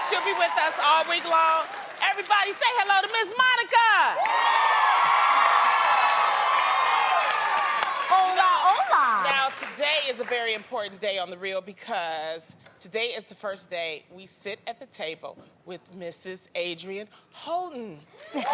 She'll be with us all week long. Everybody say hello to Miss Monica. Hola, hola. Now, today is a very important day on The Real because today is the first day we sit at the table with Mrs. Adrienne Houghton. Yes!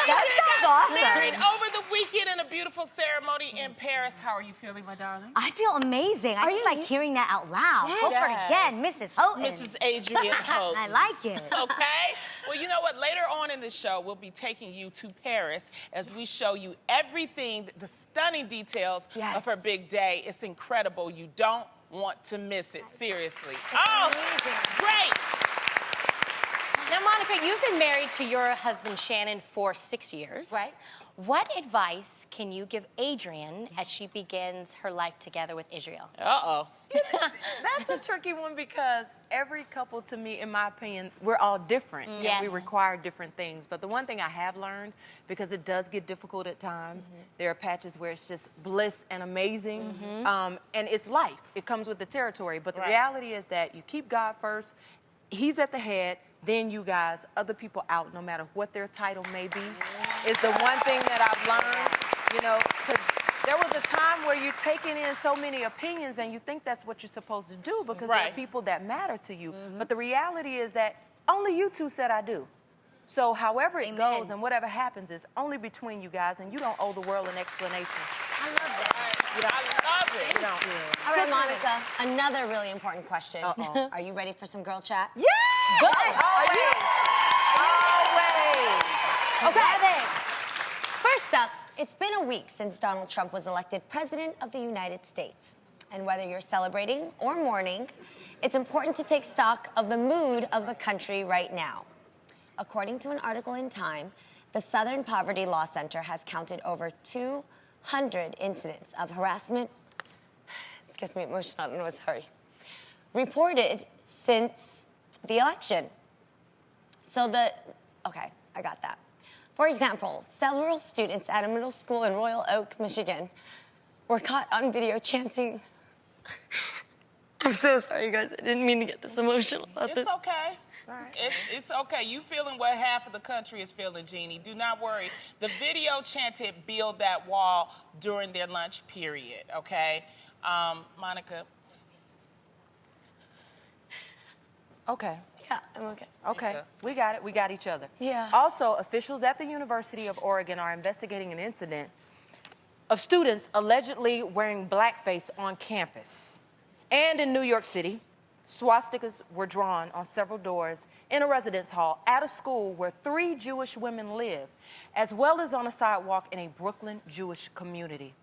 That sounds awesome. Married over the weekend in a beautiful ceremony in Paris. How are you feeling, my darling? I feel amazing. I just like hearing that out loud. Yes. Go for it again, Mrs. Houghton. Mrs. Adrienne Houghton. I like it. Okay? Well, you know what? Later on in the show, we'll be taking you to Paris as we show you everything, the stunning details of her big day. It's incredible. You don't want to miss it. Seriously. Amazing. Great. Now, Monica, you've been married to your husband, Shannon, for 6 years. Right. What advice can you give Adrienne as she begins her life together with Israel? Uh-oh. That's a tricky one because every couple, to me, in my opinion, we're all different. Yes. And we require different things. But the one thing I have learned, because it does get difficult at times, there are patches where it's just bliss and amazing. And it's life. It comes with the territory. But the reality is that you keep God first. He's at the head. Then you guys, other people out, no matter what their title may be, is the one thing that I've learned, you know, because there was a time where you're taking in so many opinions and you think that's what you're supposed to do because there are people that matter to you. But the reality is that only you two said I do. So however it goes and whatever happens is only between you guys, and you don't owe the world an explanation. I love that. I love it. You know. All right, Monica, another really important question. Are you ready for some girl chat? Yeah! Go! Always! Always! Okay. First up, it's been a week since Donald Trump was elected President of the United States. And whether you're celebrating or mourning, it's important to take stock of the mood of the country right now. According to an article in Time, the Southern Poverty Law Center has counted over 200 incidents of harassment. This gets me emotional, I don't know, sorry. Reported since the election. Okay, I got that. For example, several students at a middle school in Royal Oak, Michigan, were caught on video chanting. I'm so sorry, you guys. I didn't mean to get this emotional about this. It's okay. It's okay. You feeling what half of the country is feeling, Jeannie. Do not worry. The video chanted "Build That Wall" during their lunch period, okay? Monica. Okay. Yeah, I'm okay. Okay, we got it. We got each other. Yeah. Also, officials at the University of Oregon are investigating an incident of students allegedly wearing blackface on campus. And in New York City, swastikas were drawn on several doors in a residence hall at a school where 3 Jewish women live, as well as on a sidewalk in a Brooklyn Jewish community.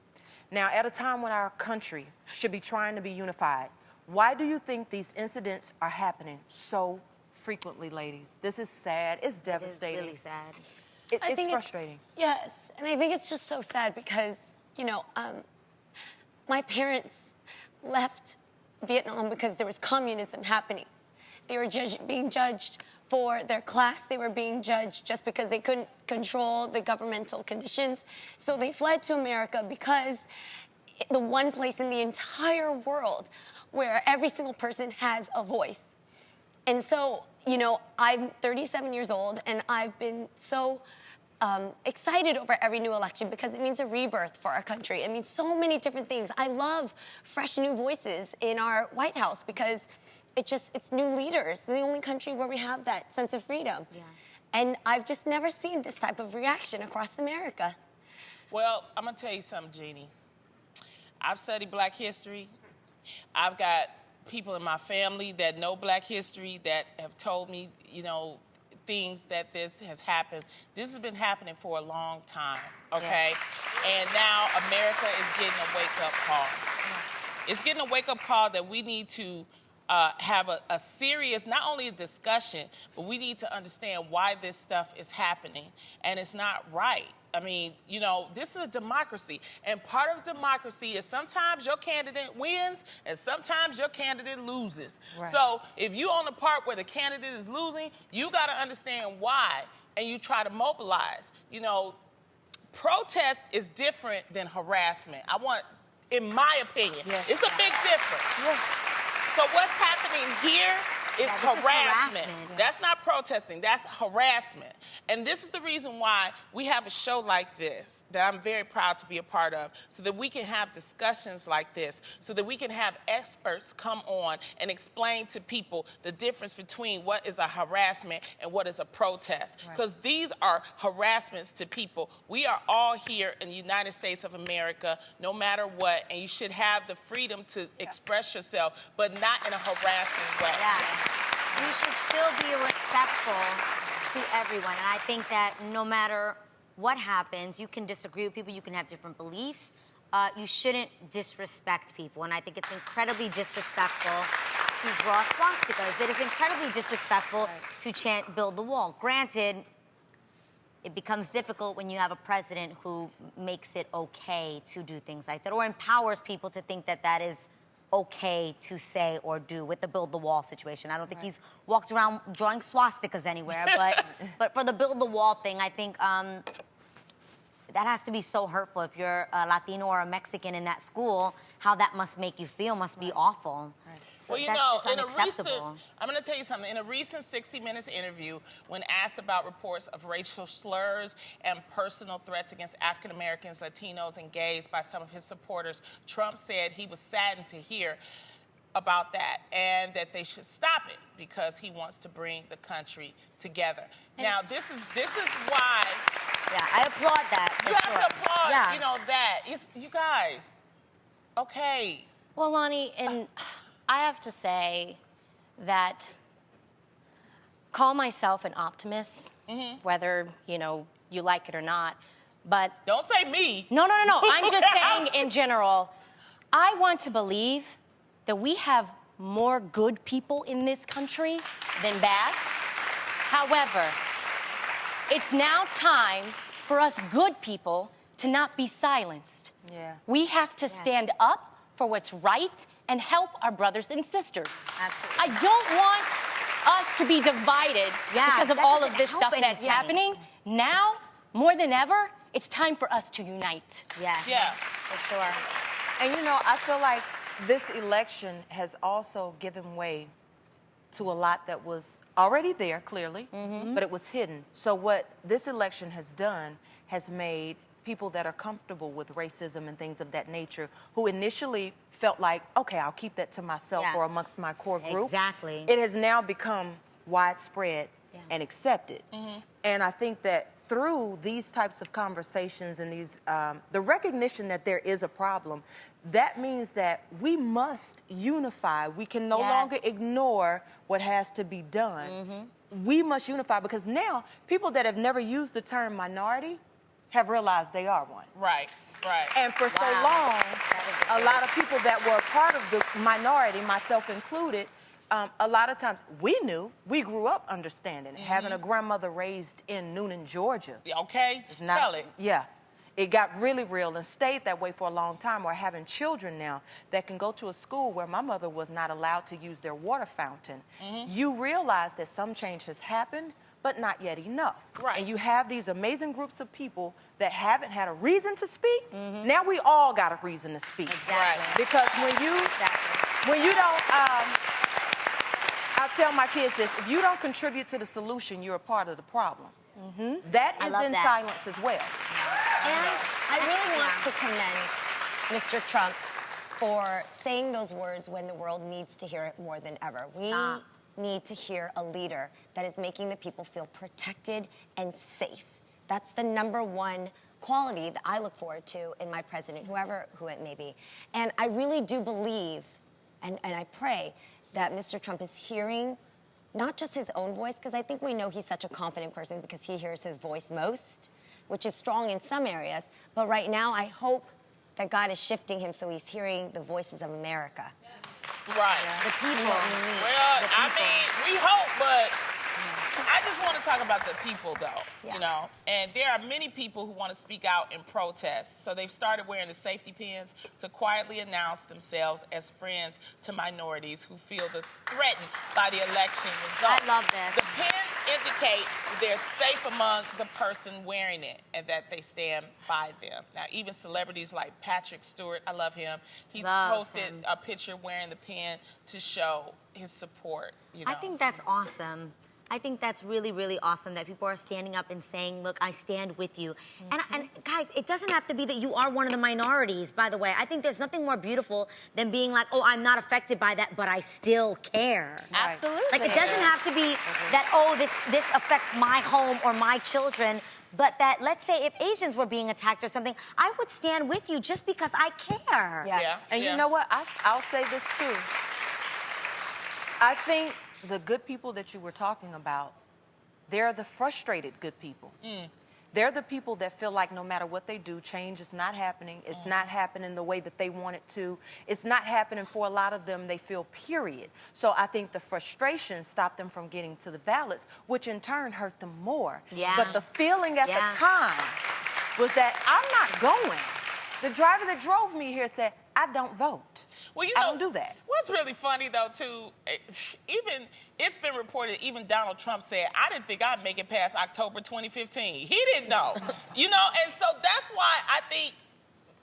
Now, at a time when our country should be trying to be unified, why do you think these incidents are happening so frequently, ladies? This is sad. It's devastating. It is really sad. It's frustrating. Yes, and I think it's just so sad because, you know, my parents left Vietnam because there was communism happening. They were being judged for their class. They were being judged just because they couldn't control the governmental conditions. So they fled to America because the one place in the entire world where every single person has a voice. And so, you know, I'm 37 years old, and I've been so excited over every new election because it means a rebirth for our country. It means so many different things. I love fresh new voices in our White House because it's new leaders. It's the only country where we have that sense of freedom. Yeah. And I've just never seen this type of reaction across America. Well, I'm going to tell you something, Jeannie. I've studied Black history. I've got people in my family that know Black history that have told me, you know, things that this has happened. This has been happening for a long time, okay? Yeah. And now America is getting a wake-up call. Yeah. It's getting a wake-up call that we need to have a serious, not only a discussion, but we need to understand why this stuff is happening. And it's not right. I mean, you know, this is a democracy. And part of democracy is sometimes your candidate wins and sometimes your candidate loses. Right. So if you're on the part where the candidate is losing, you got to understand why, and you try to mobilize. You know, protest is different than harassment. In my opinion, it's a big difference. So what's happening here is this is harassment. harassment. That's not protesting, that's harassment. And this is the reason why we have a show like this that I'm very proud to be a part of, so that we can have discussions like this, so that we can have experts come on and explain to people the difference between what is a harassment and what is a protest. Because these are harassments to people. We are all here in the United States of America, no matter what, and you should have the freedom to express yourself, but not in a harassing way. Yeah. You should still be respectful to everyone. And I think that no matter what happens, you can disagree with people, you can have different beliefs. You shouldn't disrespect people. And I think it's incredibly disrespectful to draw swastikas. It is incredibly disrespectful to chant "Build the Wall." Granted, it becomes difficult when you have a president who makes it okay to do things like that, or empowers people to think that that is okay to say or do. With the Build the Wall situation, I don't think he's walked around drawing swastikas anywhere, but for the Build the Wall thing, I think that has to be so hurtful. If you're a Latino or a Mexican in that school, how that must make you feel must be awful. So Well, you that's know, just in a recent, unacceptable. I'm going to tell you something. In a recent 60 Minutes interview, when asked about reports of racial slurs and personal threats against African Americans, Latinos, and gays by some of his supporters, Trump said he was saddened to hear about that and that they should stop it because he wants to bring the country together. Now, this is why Yeah, I applaud that. you have to applaud, Yeah. you know, that. You guys, okay. Well, Lonnie, and I have to say that call myself an optimist, whether, you know, you like it or not, but... Don't say me. No. I'm just saying in general, I want to believe that we have more good people in this country than bad. However, it's now time for us good people to not be silenced. Yeah. We have to stand up for what's right and help our brothers and sisters. Absolutely. I don't want us to be divided because of that all of doesn't this help stuff that's anything. happening. Now, more than ever, it's time for us to unite. Yeah. Yeah. For sure. And you know, I feel like this election has also given way to a lot that was already there, clearly, but it was hidden. So what this election has done has made people that are comfortable with racism and things of that nature, who initially felt like, okay, I'll keep that to myself or amongst my core group. Exactly. It has now become widespread and accepted. And I think that through these types of conversations and these, the recognition that there is a problem, that means that we must unify. We can no longer ignore what has to be done. We must unify, because now people that have never used the term minority have realized they are one. Right. And for so long, a lot of people that were part of the minority, myself included, a lot of times we grew up understanding. Having a grandmother raised in Noonan, Georgia. Okay, tell it. Yeah. It got really real and stayed that way for a long time. Or having children now that can go to a school where my mother was not allowed to use their water fountain. You realize that some change has happened, but not yet enough. Right. And you have these amazing groups of people that haven't had a reason to speak. Now we all got a reason to speak. Exactly. Because when you don't, I'll tell my kids this, if you don't contribute to the solution, you're a part of the problem. That is in silence as well. And I really want to commend Mr. Trump for saying those words when the world needs to hear it more than ever. We need to hear a leader that is making the people feel protected and safe. That's the #1 quality that I look forward to in my president, who it may be. And I really do believe, and I pray, that Mr. Trump is hearing not just his own voice, because I think we know he's such a confident person because he hears his voice most, which is strong in some areas. But right now, I hope that God is shifting him so he's hearing the voices of America. Right. The people. Well, I mean, we hope, but I just want to talk about the people, though, Yeah. you know. And there are many people who want to speak out in protest. So they've started wearing the safety pins to quietly announce themselves as friends to minorities who feel threatened by the election result. I love this. The pins indicate they're safe among the person wearing it and that they stand by them. Now, even celebrities like Patrick Stewart, I love him. He's posted a picture wearing the pin to show his support. You know? I think that's awesome. I think that's really, really awesome that people are standing up and saying, look, I stand with you. And guys, it doesn't have to be that you are one of the minorities, by the way. I think there's nothing more beautiful than being like, oh, I'm not affected by that, but I still care. Absolutely. Like, it doesn't have to be that, oh, this affects my home or my children, but that, let's say, if Asians were being attacked or something, I would stand with you just because I care. Yes. Yeah. And you know what? I'll say this too. I think the good people that you were talking about, they're the frustrated good people. They're the people that feel like no matter what they do, change is not happening. It's not happening the way that they want it to. It's not happening for a lot of them, they feel, period. So I think the frustration stopped them from getting to the ballots, which in turn hurt them more. Yeah. But the feeling at the time was that I'm not going. The driver that drove me here said, I don't vote. Well, you I know, don't do that. What's really funny, though, too, even it's been reported, even Donald Trump said, I didn't think I'd make it past October 2015. He didn't know, you know, and so that's why I think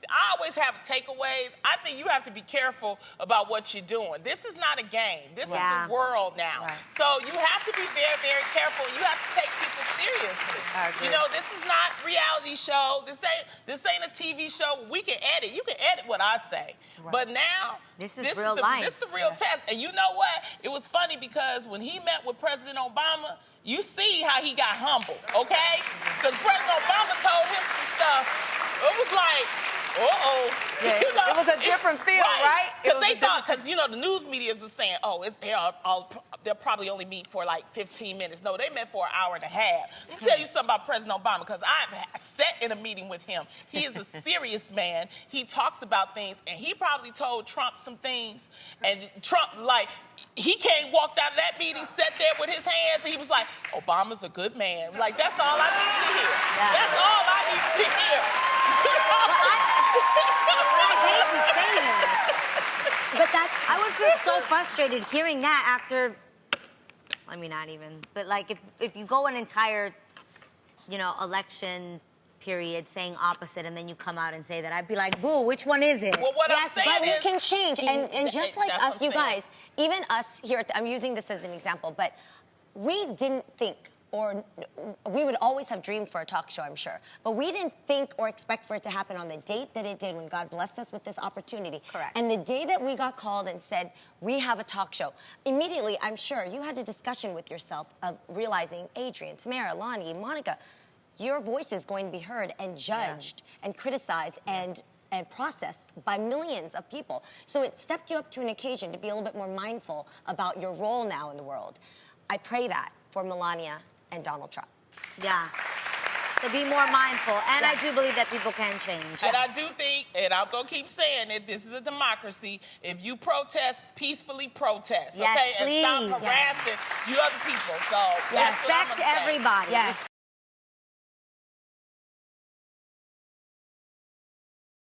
I always have takeaways. I think you have to be careful about what you're doing. This is not a game. This is the world now. Right. So you have to be very, very careful. You have to take people seriously. I agree. You know, this is not reality show. This ain't a TV show. We can edit. You can edit what I say. Right. But now, This is real life. This is the real test. And you know what? It was funny because when he met with President Obama, you see how he got humble, okay? Because President Obama told him some stuff. It was like, uh-oh. Yeah, You know, it was a different feel, right? Because they thought, because, you know, the news media was saying, oh, they'll probably only meet for like 15 minutes. No, they met for an hour and a half. Let me tell you something about President Obama, because I've sat in a meeting with him. He is a serious man. He talks about things, and he probably told Trump some things, and Trump, like, he came, walked out of that meeting, sat there with his hands, and he was like, Obama's a good man. Like, that's all I need to hear. Yeah. That's all I need to hear. But that's, I would feel so frustrated hearing that after, I mean, not even, but like if you go an entire, you know, election period saying opposite and then you come out and say that, I'd be like, boo, which one is it? Well, what I'm yes, saying but we is, can change. And just like that's what us, I'm you saying. guys, even us here, I'm using this as an example, but we didn't think, or we would always have dreamed for a talk show, I'm sure. But we didn't think or expect for it to happen on the date that it did when God blessed us with this opportunity. Correct. And the day that we got called and said, we have a talk show, immediately, I'm sure, you had a discussion with yourself of realizing, Adrian, Tamara, Lonnie, Monica, your voice is going to be heard and judged and criticized and processed by millions of people. So it stepped you up to an occasion to be a little bit more mindful about your role now in the world. I pray that for Melania and Donald Trump. Yeah. To be more mindful. And I do believe that people can change. And I do think, and I'm going to keep saying it, this is a democracy. If you protest, peacefully protest, Yes, okay? please. And stop harassing you other people. So that's what I'm Respect gonna say. everybody. Yes.